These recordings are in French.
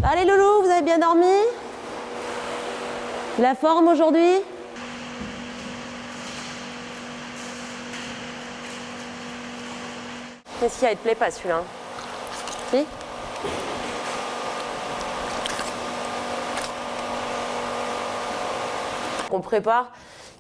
Allez loulou, vous avez bien dormi? La forme aujourd'hui? Qu'est-ce qu'il y a? Il te plaît pas celui-là? Si? On prépare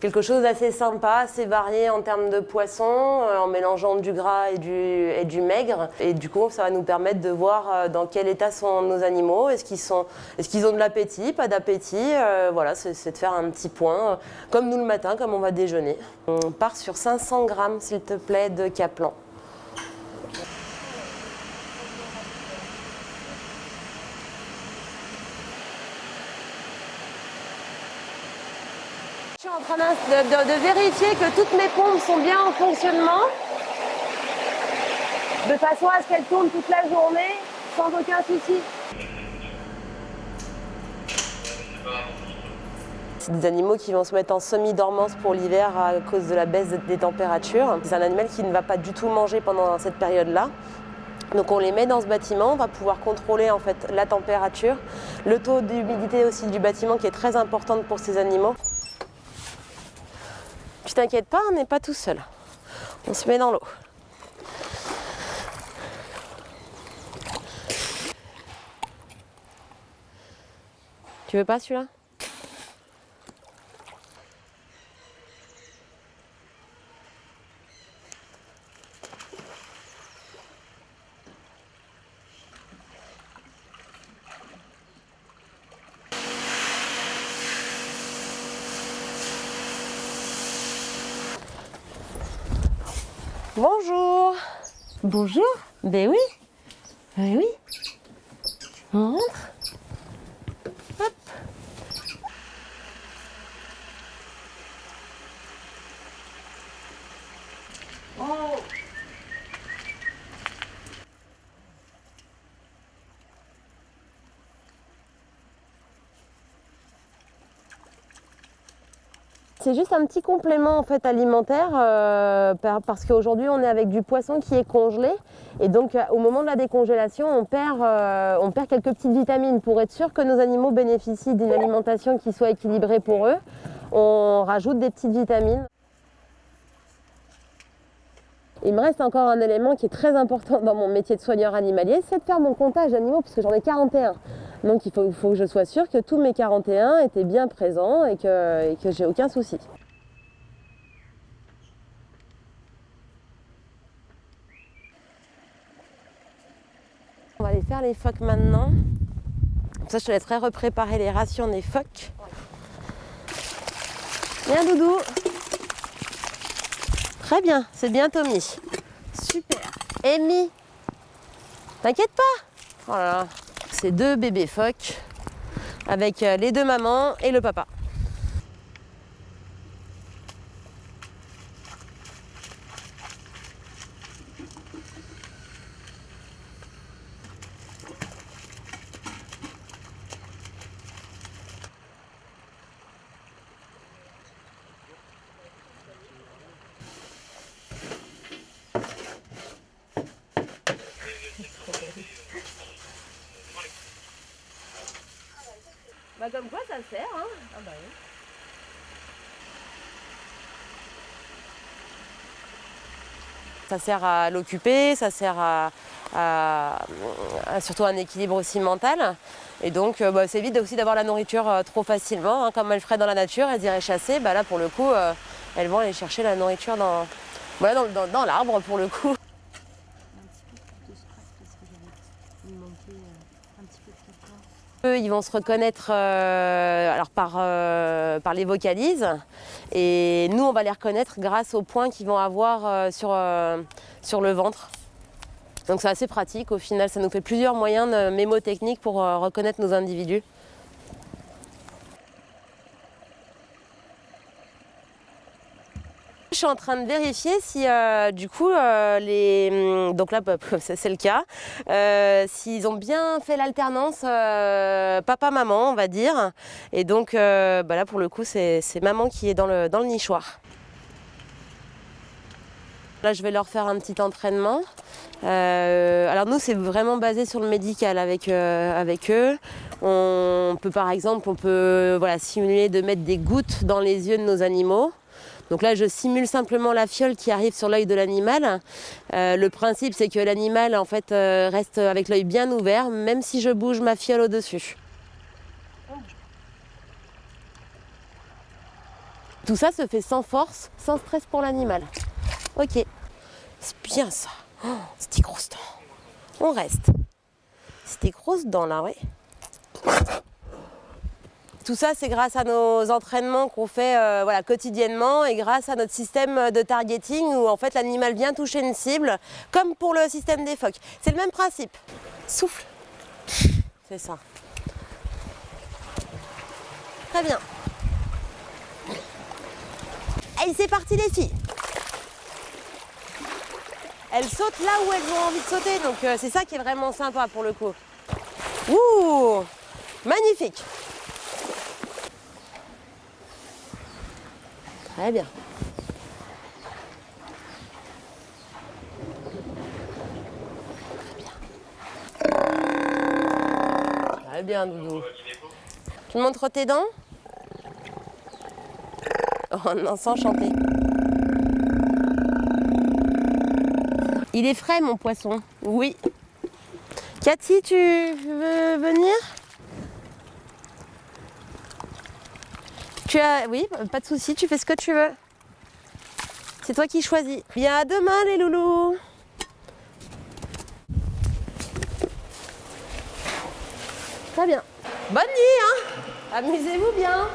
quelque chose d'assez sympa, assez varié en termes de poissons, en mélangeant du gras et du maigre. Et du coup, ça va nous permettre de voir dans quel état sont nos animaux. Est-ce qu'ils ont de l'appétit, pas d'appétit? Voilà, c'est de faire un petit point, comme nous le matin, comme on va déjeuner. On part sur 500 grammes, s'il te plaît, de caplan. Je suis en train de vérifier que toutes mes pompes sont bien en fonctionnement, de façon à ce qu'elles tournent toute la journée sans aucun souci. C'est des animaux qui vont se mettre en semi-dormance pour l'hiver à cause de la baisse des températures. C'est un animal qui ne va pas du tout manger pendant cette période-là. Donc on les met dans ce bâtiment, on va pouvoir contrôler en fait la température, le taux d'humidité aussi du bâtiment qui est très important pour ces animaux. Tu t'inquiètes pas, on n'est pas tout seul. On se met dans l'eau. Tu veux pas celui-là? Bonjour. Bonjour. Ben oui. Ben oui. On rentre. Hop. Oh. C'est juste un petit complément en fait alimentaire parce qu'aujourd'hui on est avec du poisson qui est congelé et donc au moment de la décongélation on perd quelques petites vitamines pour être sûr que nos animaux bénéficient d'une alimentation qui soit équilibrée pour eux. On rajoute des petites vitamines. Il me reste encore un élément qui est très important dans mon métier de soigneur animalier, c'est de faire mon comptage d'animaux parce que j'en ai 41. Donc il faut que je sois sûre que tous mes 41 étaient bien présents et que j'ai aucun souci. On va aller faire les phoques maintenant. Comme ça je te laisserai repréparer les rations des phoques. Viens Doudou. Très bien, c'est bientôt mis. Super. Amy, t'inquiète pas. Oh là là. C'est 2 bébés phoques avec les 2 mamans et le papa. Bah comme quoi ça sert, hein. Ah bah oui. Ça sert à l'occuper, ça sert à surtout un équilibre aussi mental. Et donc bah, c'est évite aussi d'avoir la nourriture trop facilement, hein, comme elles feraient dans la nature, elles iraient chasser. Bah, là pour le coup, elles vont aller chercher la nourriture dans l'arbre pour le coup. Eux, ils vont se reconnaître alors par les vocalises et nous on va les reconnaître grâce aux points qu'ils vont avoir sur le ventre. Donc c'est assez pratique au final, ça nous fait plusieurs moyens mémotechniques pour reconnaître nos individus. Je suis en train de vérifier si du coup donc là c'est le cas, s'ils ont bien fait l'alternance papa-maman on va dire, et donc bah là pour le coup c'est maman qui est dans le nichoir. Là, je vais leur faire un petit entraînement. Alors nous, c'est vraiment basé sur le médical avec eux. On peut par exemple, voilà, simuler de mettre des gouttes dans les yeux de nos animaux. Donc là, je simule simplement la fiole qui arrive sur l'œil de l'animal. Le principe, c'est que l'animal en fait, reste avec l'œil bien ouvert, même si je bouge ma fiole au-dessus. Tout ça se fait sans force, sans stress pour l'animal. Ok, c'est bien ça. Oh, c'est des grosses dents. On reste. C'est des grosses dents là, oui. Tout ça, c'est grâce à nos entraînements qu'on fait voilà, quotidiennement et grâce à notre système de targeting où en fait l'animal vient toucher une cible, comme pour le système des phoques. C'est le même principe. Souffle. C'est ça. Très bien. Allez, c'est parti les filles. Elles sautent là où elles ont envie de sauter, donc c'est ça qui est vraiment sympa pour le coup. Ouh, magnifique. Très bien. Très bien, Doudou. Tu me montres tes dents? Oh non, sans chanter. Il est frais, mon poisson. Oui. Cathy, tu veux venir? Oui, pas de souci, tu fais ce que tu veux. C'est toi qui choisis. Bien, à demain, les loulous. Très bien. Bonne nuit, hein. Amusez-vous bien.